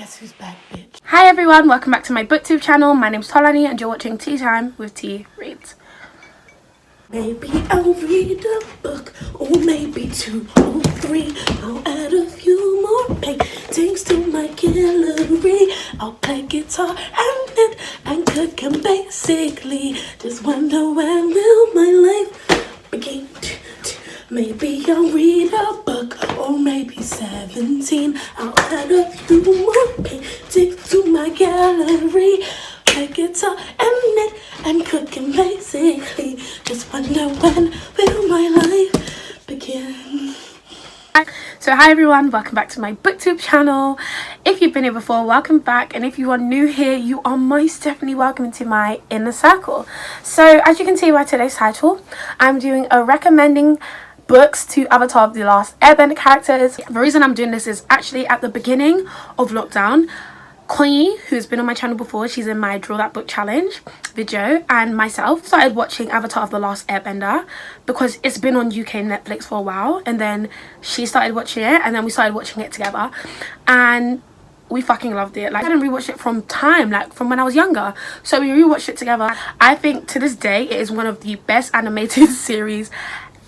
Guess who's back, bitch? Hi everyone, welcome back to my booktube channel. My name's Tolani and you're watching Tea Time with Tea Reads. Maybe I'll read a book, or maybe 2 or 3. I'll add a few more paintings to my gallery. I'll play guitar and knit and cook and basically just wonder when will my life begin. Maybe I'll read a book, or maybe 17. I'll add a few more paintings to my gallery. Play guitar and knit and cook and basically just wonder when will my life begin. So hi everyone, welcome back to my booktube channel. If you've been here before, welcome back, and if you are new here, you are most definitely welcome to my inner circle. So as you can see by today's title, I'm doing a recommending books to Avatar of the Last Airbender characters. The reason I'm doing this is actually at the beginning of lockdown, Connie, who's been on my channel before, she's in my Draw That Book Challenge video, and myself started watching Avatar of the Last Airbender because it's been on UK Netflix for a while, and then she started watching it and then we started watching it together and we fucking loved it. Like, I hadn't rewatched it from when I was younger, so we rewatched it together. I think to this day it is one of the best animated series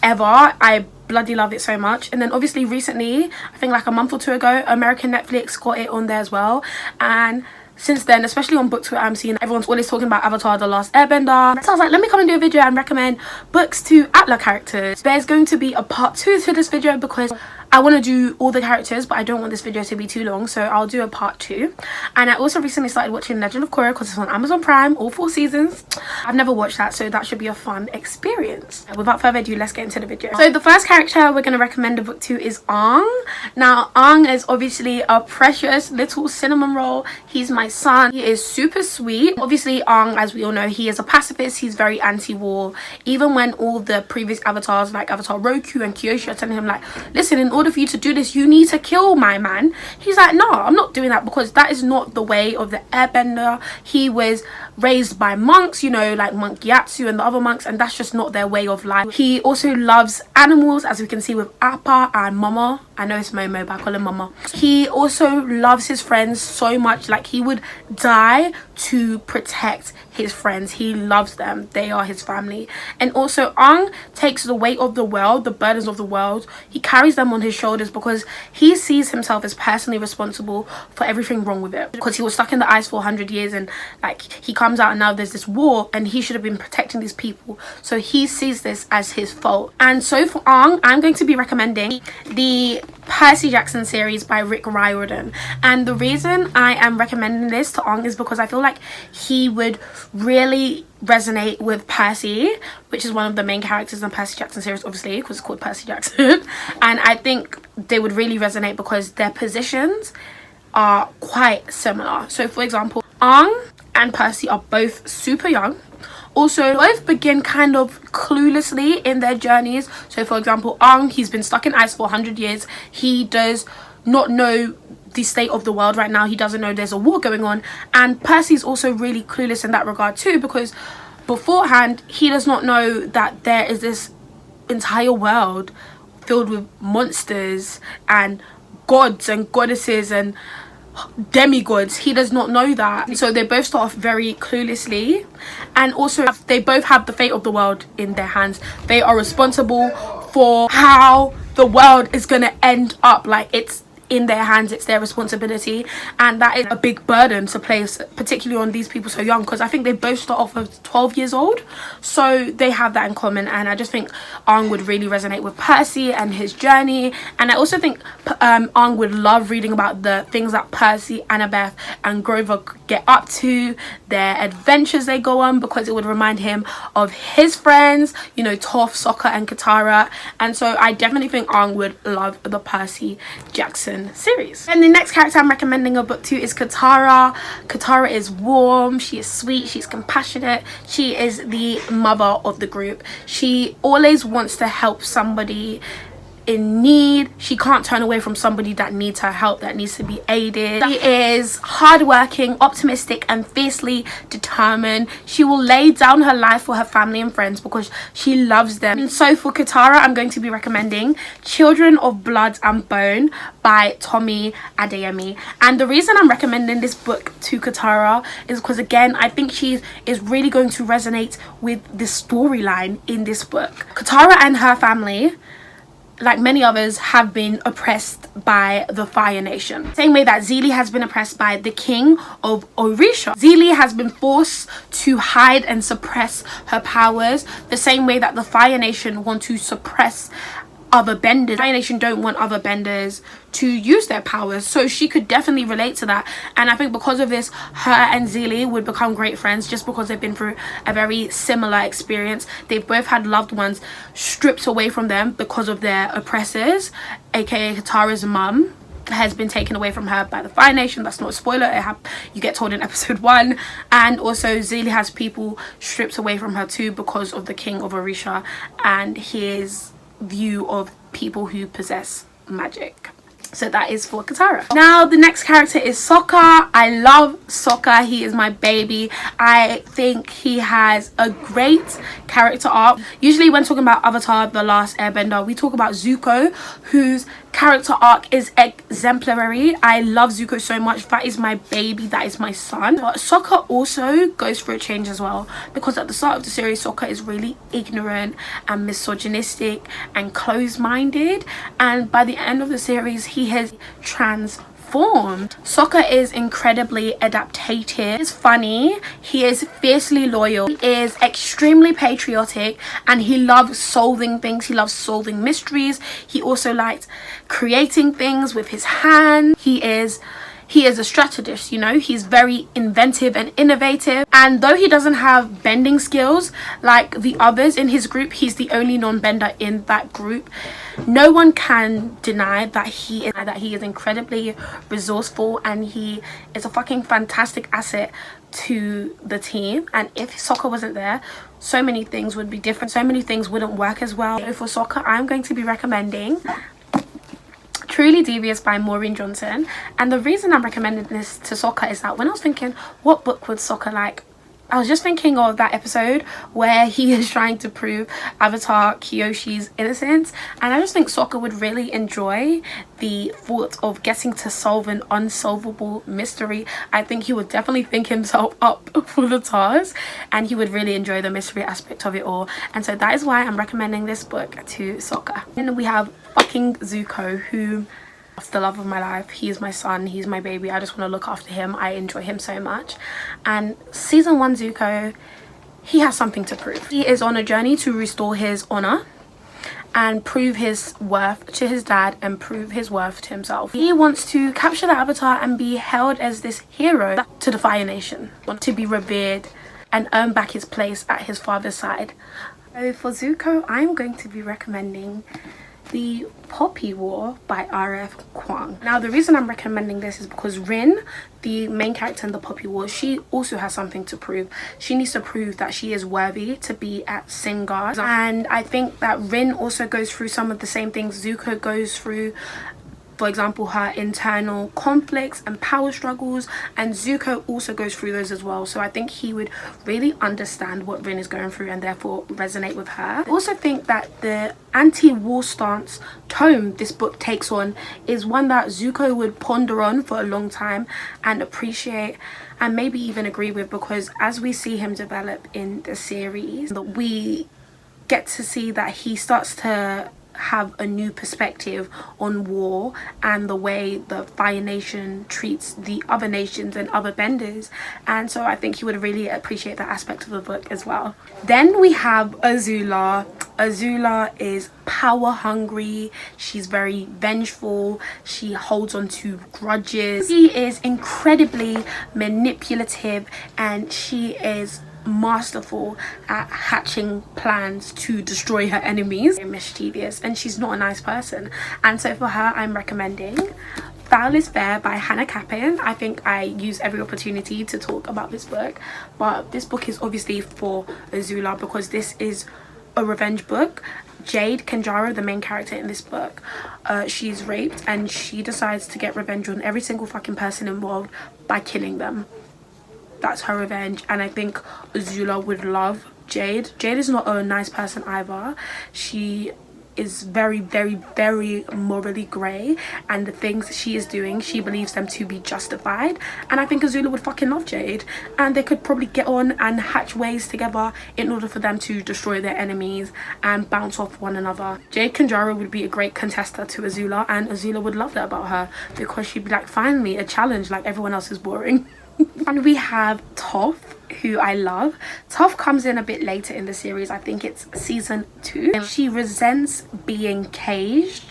ever. I bloody love it so much. And then obviously recently, I think like a month or two ago, American Netflix got it on there as well, and since then, especially on BookTube, I'm seeing everyone's always talking about Avatar the Last Airbender. So I was like, let me come and do a video and recommend books to Atla characters. There's going to be a part 2 to this video because I want to do all the characters, but I don't want this video to be too long, so I'll do a part 2. And I also recently started watching Legend of Korra because it's on Amazon Prime, all 4 seasons. I've never watched that, so that should be a fun experience. Without further ado, let's get into the video. So the first character we're going to recommend a book to is Aang. Now, Aang is obviously a precious little cinnamon roll. He's my son. He is super sweet. Obviously, Aang, as we all know, he is a pacifist. He's very anti-war. Even when all the previous avatars, like Avatar Roku and Kyoshi, are telling him like, listen, in order for you to do this, you need to kill my man, he's like, no, I'm not doing that, because that is not the way of the airbender. He was raised by monks, you know, like Monk Gyatso and the other monks, and that's just not their way of life. He also loves animals, as we can see with Appa and Mama. I know it's Momo, but I call him Mama. He also loves his friends so much, like he would die to protect his friends. He loves them. They are his family. And also Aang takes the weight of the world, the burdens of the world, he carries them on his shoulders because he sees himself as personally responsible for everything wrong with it, because he was stuck in the ice for 100 years, and like he comes out and now there's this war and he should have been protecting these people, so he sees this as his fault. And so for Aang, I'm going to be recommending the Percy Jackson series by Rick Riordan. And the reason I am recommending this to Aang is because I feel like he would really resonate with Percy, which is one of the main characters in the Percy Jackson series, obviously, because it's called Percy Jackson. And I think they would really resonate because their positions are quite similar. So for example, Aang and Percy are both super young. Also, both begin kind of cluelessly in their journeys. So for example, Aang, he's been stuck in ice for 100 years. He does not know the state of the world right now. He doesn't know there's a war going on. And Percy's also really clueless in that regard too, because beforehand he does not know that there is this entire world filled with monsters and gods and goddesses and demigods. He does not know that. So they both start off very cluelessly, and also they both have the fate of the world in their hands. They are responsible for how the world is gonna end up. Like, it's in their hands, it's their responsibility, and that is a big burden to place, particularly on these people so young, because I think they both start off as 12 years old, so they have that in common. And I just think Aang would really resonate with Percy and his journey. And I also think Aang would love reading about the things that Percy, Annabeth and Grover get up to, their adventures they go on, because it would remind him of his friends, you know, Toph, Sokka and Katara. And so I definitely think Aang would love the Percy Jackson series. And the next character I'm recommending a book to is Katara. Katara is warm, she is sweet, she's compassionate, she is the mother of the group. She always wants to help somebody in need. She can't turn away from somebody that needs her help, that needs to be aided. She is hardworking, optimistic, and fiercely determined. She will lay down her life for her family and friends because she loves them. And so for Katara, I'm going to be recommending Children of Blood and Bone by Tomi Adeyemi. And the reason I'm recommending this book to Katara is because, again, I think she is really going to resonate with the storyline in this book. Katara and her family, like many others, have been oppressed by the Fire Nation. Same way that Zeely has been oppressed by the king of Orisha. Zeely has been forced to hide and suppress her powers, the same way that the Fire Nation want to suppress other benders. Fire Nation don't want other benders to use their powers, so she could definitely relate to that. And I think because of this, her and Zeely would become great friends, just because they've been through a very similar experience. They've both had loved ones stripped away from them because of their oppressors, aka Katara's mum has been taken away from her by the Fire Nation. That's not a spoiler, you get told in episode 1. And also Zeely has people stripped away from her too because of the king of Orisha and his view of people who possess magic. So that is for Katara. Now the next character is Sokka. I love Sokka. He is my baby. I think he has a great character arc. Usually when talking about Avatar The Last Airbender, we talk about Zuko, whose character arc is exemplary. I love Zuko so much. That is my baby, that is my son. But Sokka also goes through a change as well, because at the start of the series Sokka is really ignorant and misogynistic and closed-minded, and by the end of the series he has transformed. Sokka is incredibly adaptative, he's funny, he is fiercely loyal, he is extremely patriotic, and he loves solving things. He loves solving mysteries. He also likes creating things with his hands. He is a strategist, you know. He's very inventive and innovative, and though he doesn't have bending skills like the others in his group, he's the only non-bender in that group. No one can deny that he is incredibly resourceful, and he is a fucking fantastic asset to the team. And if Sokka wasn't there, so many things would be different, so many things wouldn't work as well. So for Sokka, I'm going to be recommending Truly Devious by Maureen Johnson. And the reason I'm recommending this to Sokka is that when I was thinking what book would Sokka like, I was just thinking of that episode where he is trying to prove Avatar Kyoshi's innocence, and I just think Sokka would really enjoy the thought of getting to solve an unsolvable mystery. I think he would definitely think himself up for the task, and he would really enjoy the mystery aspect of it all. And so that is why I'm recommending this book to Sokka. Then we have fucking Zuko, who is the love of my life. He is my son, he's my baby. I just want to look after him. I enjoy him so much. And season 1 Zuko, he has something to prove. He is on a journey to restore his honor and prove his worth to his dad and prove his worth to himself. He wants to capture the Avatar and be held as this hero to the Fire Nation, to be revered and earn back his place at his father's side. So for Zuko, I'm going to be recommending The Poppy War by R.F. Kuang. Now the reason I'm recommending this is because Rin, the main character in The Poppy War, she also has something to prove. She needs to prove that she is worthy to be at Singard, and I think that Rin also goes through some of the same things Zuko goes through. For example, her internal conflicts and power struggles, and Zuko also goes through those as well. So I think he would really understand what Rin is going through and therefore resonate with her. I also think that the anti-war stance tone this book takes on is one that Zuko would ponder on for a long time and appreciate and maybe even agree with, because as we see him develop in the series, we get to see that he starts to have a new perspective on war and the way the Fire Nation treats the other nations and other benders, and so I think he would really appreciate that aspect of the book as well. Then we have Azula. Azula is power hungry, she's very vengeful, she holds on to grudges, she is incredibly manipulative, and she is masterful at hatching plans to destroy her enemies. Very mischievous, and she's not a nice person. And so for her, I'm recommending Foul is Fair by Hannah Capin. I think I use every opportunity to talk about this book, but this book is obviously for Azula because this is a revenge book Jade Kanjaro, the main character in this book, she's raped and she decides to get revenge on every single fucking person involved by killing them. That's her revenge. And I think Azula would love Jade. Jade is not a nice person either. She is very, very, very morally grey, and the things she is doing, she believes them to be justified. And I think Azula would fucking love Jade, and they could probably get on and hatch ways together in order for them to destroy their enemies and bounce off one another. Jade Kanjaro would be a great contestant to Azula, and Azula would love that about her, because she'd be like, finally a challenge, like everyone else is boring. And we have Toph, who I love. Toph comes in a bit later in the series. I think it's season 2. She resents being caged,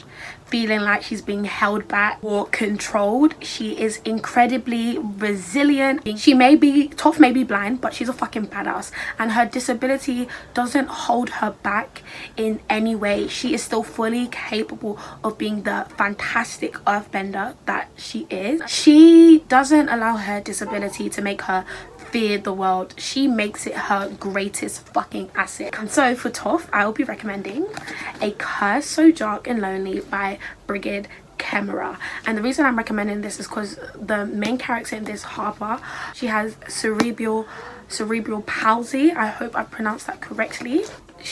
feeling like she's being held back or controlled. She is incredibly resilient. Toph may be blind, but she's a fucking badass, and her disability doesn't hold her back in any way. She is still fully capable of being the fantastic earthbender that she is. She doesn't allow her disability to make her fear the world. She makes it her greatest fucking asset. And so for Toph, I will be recommending A Curse So Dark and Lonely by Brigid Kemmerer. And the reason I'm recommending this is because the main character in this, Harper, she has cerebral palsy. I hope I pronounced that correctly.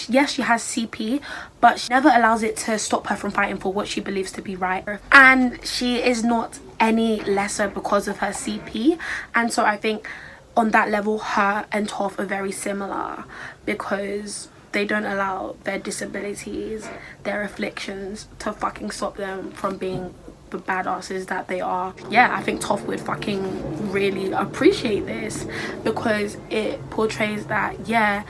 Yes, she has CP, but she never allows it to stop her from fighting for what she believes to be right. And she is not any lesser because of her CP. And so I think on that level, her and Toph are very similar, because they don't allow their disabilities, their afflictions, to fucking stop them from being the badasses that they are. Yeah, I think Toph would fucking really appreciate this, because it portrays that, yeah,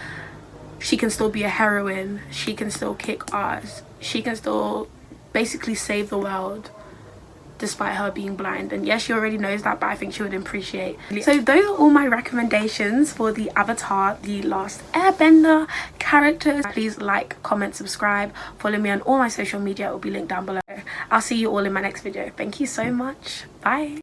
she can still be a heroine, she can still kick ass, she can still basically save the world despite her being blind. And yes, she already knows that, but I think she would appreciate. So those are all my recommendations for the Avatar The Last Airbender characters. Please like, comment, subscribe, follow me on all my social media. It will be linked down below. I'll see you all in my next video. Thank you so much. Bye.